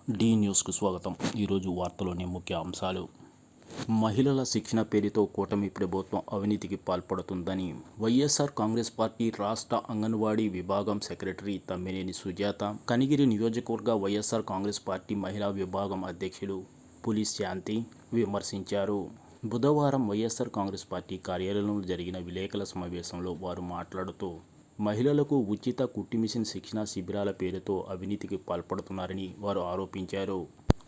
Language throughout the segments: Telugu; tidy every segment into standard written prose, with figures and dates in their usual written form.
డి న్యూస్కు స్వాగతం. ఈరోజు వార్తలోని ముఖ్య అంశాలు. మహిళల శిక్షణ పేరుతో కూటమి ప్రభుత్వం అవినీతికి పాల్పడుతుందని వైఎస్ఆర్ కాంగ్రెస్ పార్టీ రాష్ట్ర అంగన్వాడీ విభాగం సెక్రటరీ తమ్మినేని సుజాత, కనిగిరి నియోజకవర్గ వైఎస్ఆర్ కాంగ్రెస్ పార్టీ మహిళా విభాగం అధ్యక్షులు పులి శాంతి విమర్శించారు. బుధవారం వైఎస్ఆర్ కాంగ్రెస్ పార్టీ కార్యాలయంలో జరిగిన విలేకరుల సమావేశంలో వారు మాట్లాడుతూ, మహిళలకు ఉచిత కుట్టు మిషన్ శిక్షణ శిబిరాల పేరుతో అవినీతికి పాల్పడుతున్నారని వారు ఆరోపించారు.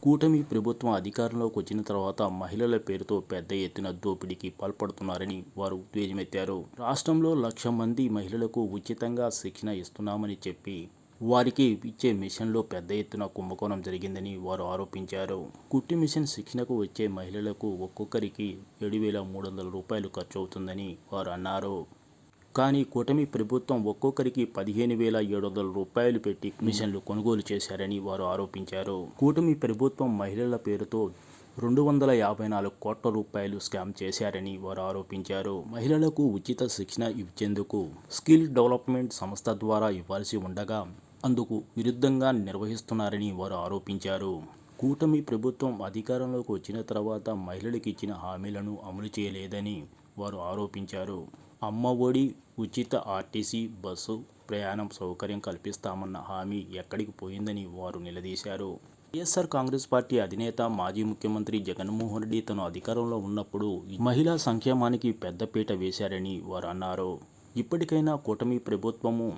కూటమి ప్రభుత్వం అధికారంలోకి వచ్చిన తర్వాత మహిళల పేరుతో పెద్ద ఎత్తున దోపిడీకి పాల్పడుతున్నారని వారు ధ్వజమెత్తారు. రాష్ట్రంలో 1,00,000 మంది మహిళలకు ఉచితంగా శిక్షణ ఇస్తున్నామని చెప్పి వారికి ఇచ్చే మిషన్లో పెద్ద ఎత్తున కుంభకోణం జరిగిందని వారు ఆరోపించారు. కుట్టు మిషన్ శిక్షణకు వచ్చే మహిళలకు ఒక్కొక్కరికి 7,300 రూపాయలు ఖర్చు అవుతుందని వారు అన్నారు. కానీ కూటమి ప్రభుత్వం ఒక్కొక్కరికి 15,700 రూపాయలు పెట్టి మిషన్లు కొనుగోలు చేశారని వారు ఆరోపించారు. కూటమి ప్రభుత్వం మహిళల పేరుతో 254 కోట్ల రూపాయలు స్కామ్ చేశారని వారు ఆరోపించారు. మహిళలకు ఉచిత శిక్షణ ఇచ్చేందుకు స్కిల్ డెవలప్మెంట్ సంస్థ ద్వారా ఇవ్వాల్సి ఉండగా అందుకు విరుద్ధంగా నిర్వహిస్తున్నారని వారు ఆరోపించారు. కూటమి ప్రభుత్వం అధికారంలోకి వచ్చిన తర్వాత మహిళలకు ఇచ్చిన హామీలను అమలు చేయలేదని వారు ఆరోపించారు. అమ్మ ఒడి, ఉచిత ఆర్టీసీ బస్సు ప్రయాణం సౌకర్యం కల్పిస్తామన్న హామీ ఎక్కడికి పోయిందని వారు నిలదీశారు. వైఎస్ఆర్ కాంగ్రెస్ పార్టీ అధినేత మాజీ ముఖ్యమంత్రి జగన్మోహన్ రెడ్డి తను అధికారంలో ఉన్నప్పుడు మహిళా సంక్షేమానికి పెద్దపీట వేశారని వారు అన్నారు. ఇప్పటికైనా కూటమి ప్రభుత్వము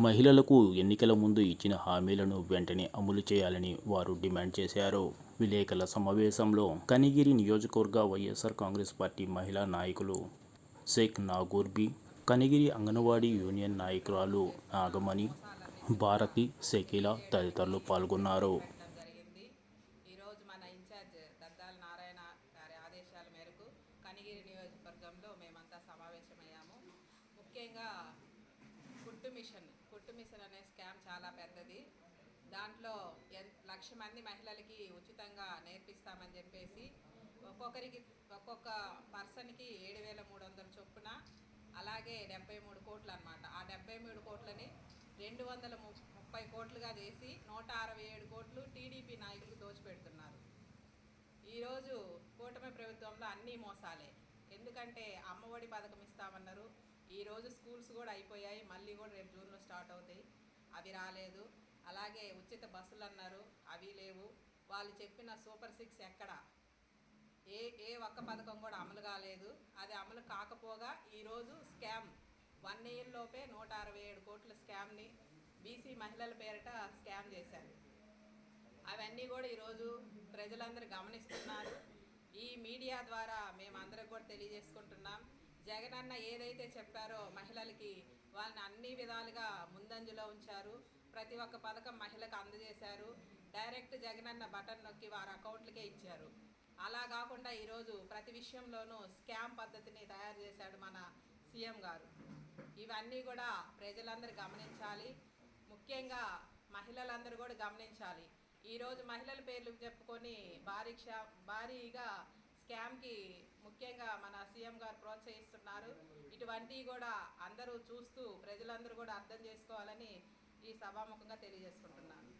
మహిళలకు ఎన్నికల ముందు ఇచ్చిన హామీలను వెంటనే అమలు చేయాలని వారు డిమాండ్ చేశారు. విలేకరుల సమావేశంలో కనిగిరి నియోజకవర్గ వైఎస్ఆర్ కాంగ్రెస్ పార్టీ మహిళా నాయకులు షేక్ నాగూర్బీ, కనిగిరి అంగన్వాడీ యూనియన్ నాయకురాలు నాగమణి, భారతి, షకీల తదితరులు పాల్గొన్నారు. ఈరోజు మన ఇన్ఛార్జ్ దద్దాల నారాయణ గారి ఆదేశాల మేరకు కనిగిరి నియోజకవర్గంలో మేమంతా సమావేశమయ్యాము. ముఖ్యంగా కుట్టు మిషన్ అనే స్కామ్ చాలా పెద్దది. దాంట్లో 1,00,000 మంది మహిళలకి ఉచితంగా నేర్పిస్తామని చెప్పేసి ఒక్కొక్క పర్సన్కి 7,300 చొప్పున, అలాగే 73 కోట్లు అన్నమాట. ఆ 73 కోట్లని 230 కోట్లుగా చేసి 167 కోట్లు టీడీపీ నాయకులు దోచిపెడుతున్నారు. ఈరోజు కూటమి ప్రభుత్వంలో అన్నీ మోసాలే. ఎందుకంటే అమ్మఒడి పథకం ఇస్తామన్నారు. ఈరోజు స్కూల్స్ కూడా అయిపోయాయి, మళ్ళీ కూడా రేపు జూన్లో స్టార్ట్ అవుతాయి, అవి రాలేదు. అలాగే ఉచిత బస్సులు అన్నారు, అవి లేవు. వాళ్ళు చెప్పిన సూపర్ 6 ఎక్కడ ఏ ఒక్క పథకం కూడా అమలు కాలేదు. అది అమలు కాకపోగా ఈరోజు స్కామ్ 1 ఇయర్ లోపే 167 కోట్ల స్కామ్ని బీసీ మహిళల పేరిట స్కామ్ చేశారు. అవన్నీ కూడా ఈరోజు ప్రజలందరూ గమనిస్తున్నారు. ఈ మీడియా ద్వారా మేమందరం కూడా తెలియజేసుకుంటున్నాం. జగనన్న ఏదైతే చెప్పారో మహిళలకి వాళ్ళని అన్ని విధాలుగా ముందంజలో ఉంచారు. ప్రతి ఒక్క పథకం మహిళకు అందజేశారు. డైరెక్ట్ జగనన్న బటన్ నొక్కి వారి అకౌంట్లకే ఇచ్చారు. అలా కాకుండా ఈరోజు ప్రతి విషయంలోనూ స్కామ్ పద్ధతిని తయారు చేశాడు మన సీఎం గారు. ఇవన్నీ కూడా ప్రజలందరూ గమనించాలి. ముఖ్యంగా మహిళలందరూ కూడా గమనించాలి. ఈరోజు మహిళల పేర్లు చెప్పుకొని భారీగా స్కామ్కి ముఖ్యంగా మన సీఎం గారు ప్రోత్సహిస్తున్నారు. ఇటువంటివి కూడా అందరూ చూస్తూ ప్రజలందరూ కూడా అర్థం చేసుకోవాలని ఈ సభాముఖంగా తెలియజేసుకుంటున్నాను.